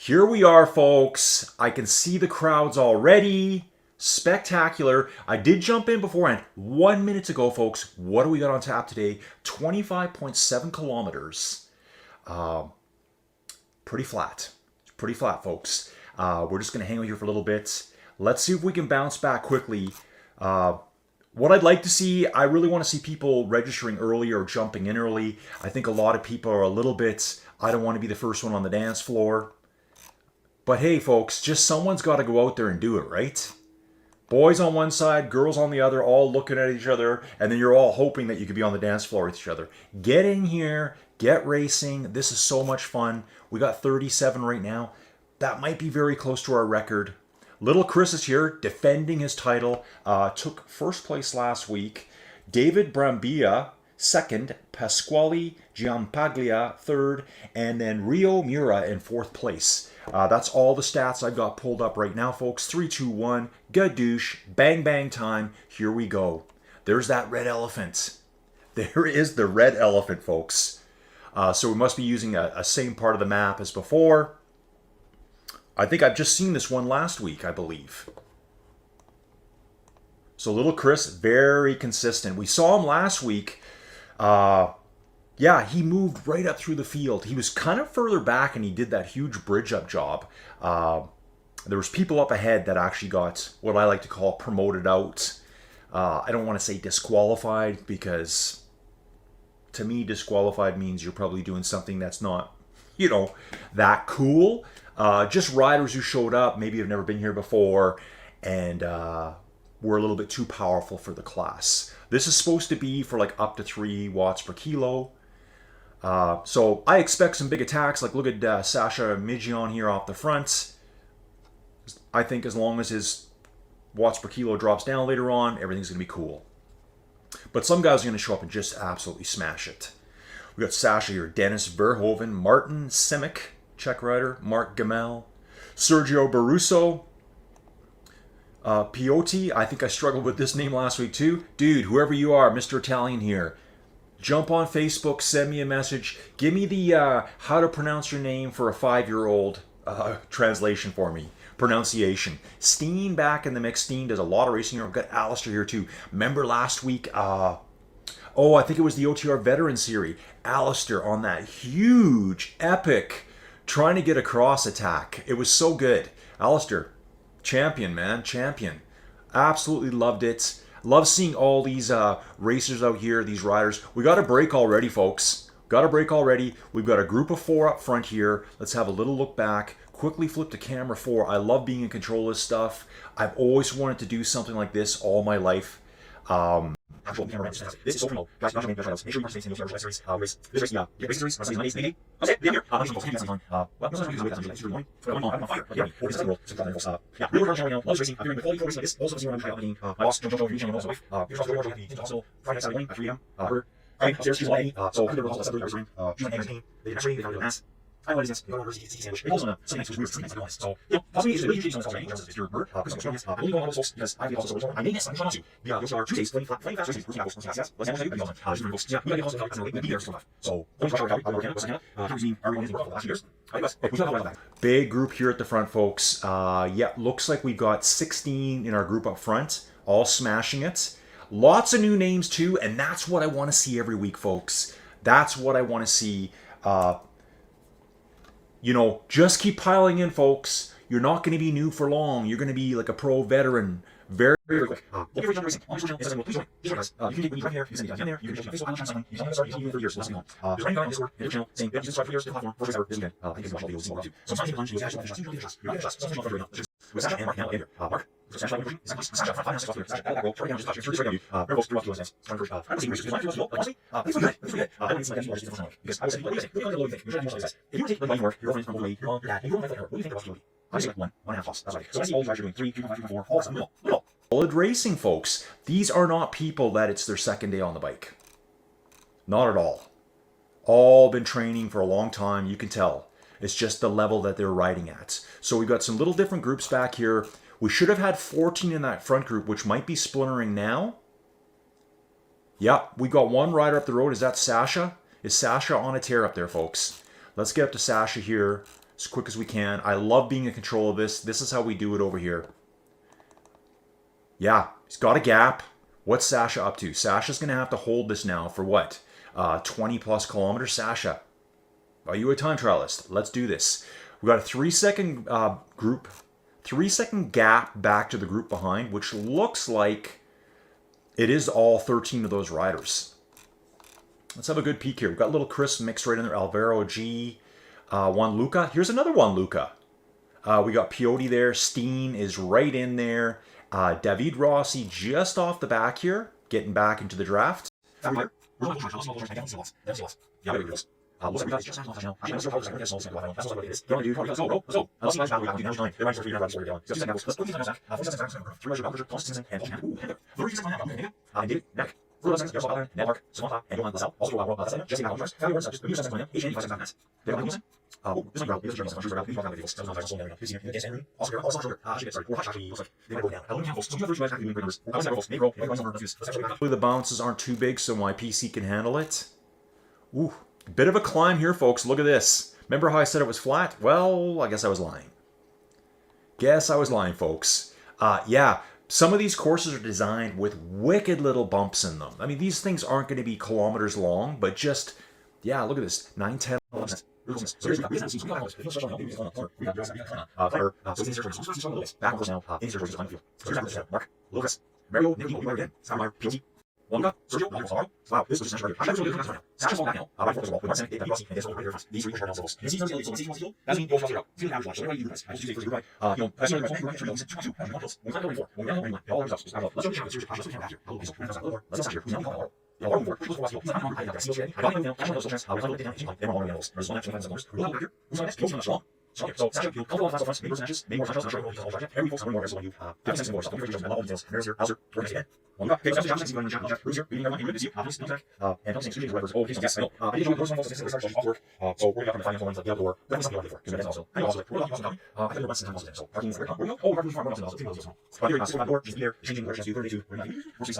Here we are, folks. I can see the crowds already. Spectacular. I did jump in beforehand. 1 minute ago, folks. What do we got on tap today? 25.7 kilometers. Pretty flat. Pretty flat, folks. We're just going to hang out here for a little bit. Let's see if we can bounce back quickly. What I'd like to see, I really want to see people registering early or jumping in early. I think a lot of people are a little bit, I don't want to be the first one on the dance floor. But hey, folks, just someone's got to go out there and do it, right? Boys on one side, girls on the other, all looking at each other, and then you're all hoping that you could be on the dance floor with each other. Get in here, get racing. This is so much fun. We got 37 right now. That might be very close to our record. Little Chris is here, defending his title. Took first place last week. David Brambilla, second. Pasquale Giampaglia, third. And then Rio Mura in fourth place. That's all the stats I've got pulled up right now, folks. 3, 2, 1. Gadoosh. Bang, bang time. Here we go. There's that red elephant. There is the red elephant, folks. So we must be using a same part of the map as before. I think I've just seen this one last week, I believe. So little Chris, very consistent. We saw him last week. Yeah, he moved right up through the field. He was kind of further back and he did that huge bridge up job. There was people up ahead that actually got what I like to call promoted out. I don't want to say disqualified because to me disqualified means you're probably doing something that's not, that cool. Just riders who showed up, maybe have never been here before, and were a little bit too powerful for the class. This is supposed to be for like up to 3 watts per kilo. So I expect some big attacks. Like look at Sasha Midgion here off the front. I think as long as his watts per kilo drops down later on, everything's going to be cool. But some guys are going to show up and just absolutely smash it. We got Sasha here, Dennis Verhoeven, Martin Simic, Czech rider, Mark Gamel, Sergio Baruso, Piotti. I think I struggled with this name last week too. Dude, whoever you are, Mr. Italian here, jump on Facebook, send me a message. Give me the how to pronounce your name for a 5-year-old translation for me. Pronunciation. Steen back in the mix. Steen does a lot of racing here. I've got Alistair here too. Remember last week, I think it was the OTR Veteran Series. Alistair on that huge, epic, trying to get a cross attack. It was so good. Alistair, champion, man, champion. Absolutely loved it. Love seeing all these racers out here, these riders. We got a break already, folks. Got a break already. We've got a group of 4 up front here. Let's have a little look back. Quickly flip to camera 4. I love being in control of this stuff. I've always wanted to do something like this all my life. Actual camera this is so cool. Guys, make sure you participate in the series. This race, race series, my name's Nate. Okay, be here. I'm on fire. Yeah, yeah, really hard right now. Loves racing. I'm doing the quality for racing like this. Also, I'm doing my boss, John Joe, and also wife. Here's also Friday, Saturday morning at 3 a.m. Her, upstairs, she's away. So I'm going to go to the room. She's on Amazon. They did actually, they got a mass. I know what it is. You go to university, see sandwich. It goes on a Sunday night, so it's weird. Something like this. So, possibly it's really usually something else. If you're a bird, because I'm strong, yes. Only go on those folks because I feel also so I may miss. I'm trying not to. Yeah, those are Tuesdays, 20 fast races. Yes, let's say let's do it. Just folks. Yeah, we got to also help. We be there so much. So, only pressure out. I'm working out. Here's me. Everyone is working for the last years. We have a big group here at the front, folks. Yeah, looks like we've got 16 in our group up front, all smashing it. Lots of new names too, and that's what I want to see every week, folks. That's what I want to see. Just keep piling in, folks. You're not going to be new for long. You're going to be like a pro veteran very, very quick. Thank you for joining racing. On your channel, please join. Please join us. You can when you come here, you can send me there. You can check Facebook. I'm trying something. You can start using for years. Let's go on. There's a guy in Discord, in your channel, saying, you subscribe for years to the platform. For ever, this weekend. I think you can watch all the videos too. So I'm trying to lunch. You guys should really trust. You're going to trust. Something right now. With Sasha and Mark now in here. Mark. Sasha, Sasha, 5 minutes off here. Sasha, that go. Right now, just touch your right now. Remember, folks, 3 off trying for, I'm seeing racers. Honestly, it's pretty good. It's pretty good. I don't need some guys to the first because I was saying, what do you think? What do you think? You're trying to do something. If you take the money work, your girlfriend's from away, your mom, your dad, and you don't like her, what do you think about you? I say like 1.5 loss. That's right. So I see all these guys are doing 3, 3.5, 3.4, all that stuff. No. Solid racing, folks. These are not people that it's their second day on the bike. Not at all. All been training for a long time. You can tell. It's just the level that they're riding at. So we've got some little different groups back here. We should have had 14 in that front group, which might be splintering now. Yeah, we got one rider up the road. Is that Sasha? Is Sasha on a tear up there, folks? Let's get up to Sasha here. as quick as we can. I love being in control of this. This is how we do it over here. Yeah, he's got a gap. What's Sasha up to? Sasha's going to have to hold this now for what? 20 plus kilometers. Sasha, are you a time trialist? Let's do this. We've got a 3-second group, 3-second gap back to the group behind, which looks like it is all 13 of those riders. Let's have a good peek here. We've got little Chris mixed right in there. Alvaro G. Juan Luca. Here's another Juan Luca. We got Pioti there. Steen is right in there. David Rossi just off the back here, getting back into the draft. The bounces aren't too big, so my PC can handle it. Ooh, bit of a climb here, folks. Look at this. Remember how I said it was flat? Well, I guess I was lying. Folks. Yeah, some of these courses are designed with wicked little bumps in them. I mean, these things aren't going to be kilometers long, but just, yeah, look at this. 9, 10, 11. Wonga, Sergio, wow, this was just right here. Sasha's back now. Right for the ball. These three are levels. These are the that's mean you'll feel it. Feel average. So what do you guys? I just say right. You know, that's not right. Let's go for. We're going to all our stuff. Let's go check this. Let's back here. Let's here. Yeah, or more. Who's the I got this. I got now. I those chance. I was looking at it. They were all animals. There's one actually $5. We're here. Who's next? Who's strong? So Sasha, you'll couple of fast fronts, maybe matches, maybe more touchdowns, every folks more so you 50 cents more stuff. Details and a lot of details. There's your Hauser, we're going to get one got James Johnson going to Jack Bruiser, reading everyone in you, obviously, and don't think whoever's oh, please yes, I know. I didn't know those ones also off work. So we're going to find the outdoor. That's something you're for. Because also, I also like we're not also I think we're less than also so parking is we're not oh, parking farm also also. But here still door, just be there, changing directions to 32. We're not we're 6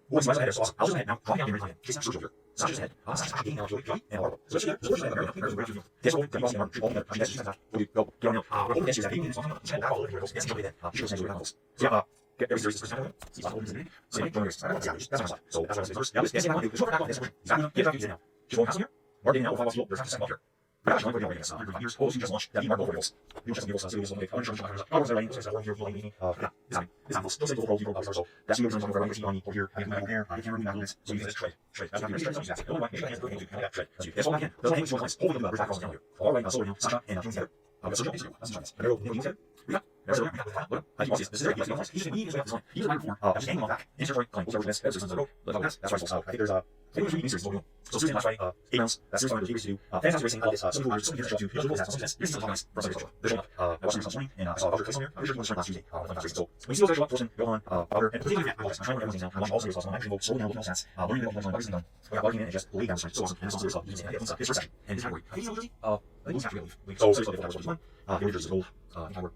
What's my head is awesome. I'll just head now. Dropping down the right She's not sure here. Sasha's head. Sasha's getting out to it. And Arlo. So she's there. So she's there. This will get bossing arm. She's all there. She's that. We'll go. Get on now. We're going to get you that. She's back all over here. Yes, she'll be there. She should send you the house. So yeah, get every series this time. See what's holding in it. So that's my side. So that's what I say first. Now this I want to do. So back on this one. Exactly. Get back now. She's going house here. Or getting out with all there's half a second here. But actually, I'm going to get this. Years. Oh, she just launched. That Mark Overalls. You just give us a series of like, I'm sure I was writing. So I'm here for like, yeah, this is still say overall people so that's the reason why I'm going to here. I have my own hair. I can't really this. So you guys trade. That's not your trade. That's exactly. Make sure hands go into that trade. That's all I can. Doesn't hang so nice. Hold the back down here. All right, so now Sasha and together. That's Sergio. That's nice. There we go. Yeah. There's a look. I think this is very good. He's a before. Just hanging on back. Insert right. Claim. Whatever this. That's right. So I think there's a I think there's series. So seriously, last Friday, 8 rounds. That's seriously what to do. Fantastic racing. Some people years to here's the some this is nice from Sergio. There's I watched him this morning and I saw Roger Case on here. I'm sure he was last Tuesday. So when you see Sergio Wilson, Johan, Powder, and particularly I'm trying to remember now. I watch all series last night. Actually, slow down, look at stats. Learning about everything done. I got lucky in it and just lay down straight. So awesome. And it's on serious stuff. His first session and his category. I think he's I think he's actually leave. So seriously, that was what he's won. The Rangers is gold.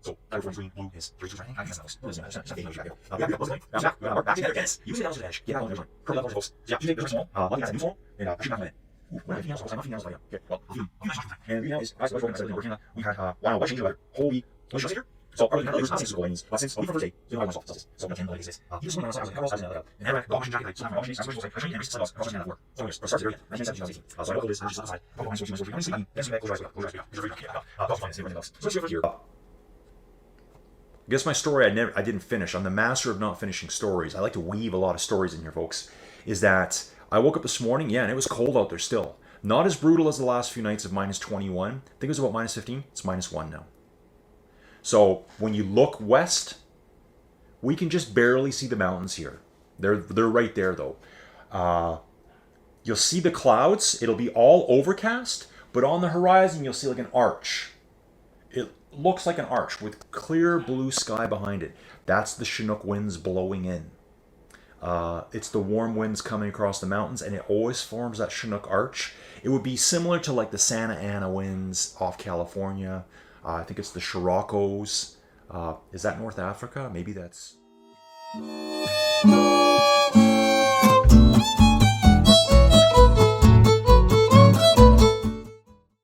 So I was green, blue is 3-2 I think that's those. Back together, Dennis. Use it down to the edge. Get out on the line. Curl up folks. Yeah, you take the small. One has a new small, and shoot back in. Nothing else. Nothing else. Okay. Well, and we now is as much as we had wow, watching the whole week. What's your so our leaders are going to lessons on Thursday. You know what I'm so can like this. He's one of the how else and I option jacket so option is actually I think it's also option network. So it's starts here. 1917. So I know this is outside. Probably so much we see. That's back goes right. So here. I guess my story I didn't finish. I'm the master of not finishing stories. I like to weave a lot of stories in here, folks. Is that I woke up this morning, yeah, and it was cold out there still. Not as brutal as the last few nights of minus 21. I think it was about minus 15. It's minus 1 now. So when you look west, we can just barely see the mountains here. They're right there though. You'll see the clouds. It'll be all overcast, but on the horizon you'll see like an arch. It looks like an arch with clear blue sky behind it. That's the Chinook winds blowing in. It's the warm winds coming across the mountains, and it always forms that Chinook arch. It would be similar to like the Santa Ana winds off California. I think it's the Sirocco's. Is that North Africa? Maybe that's...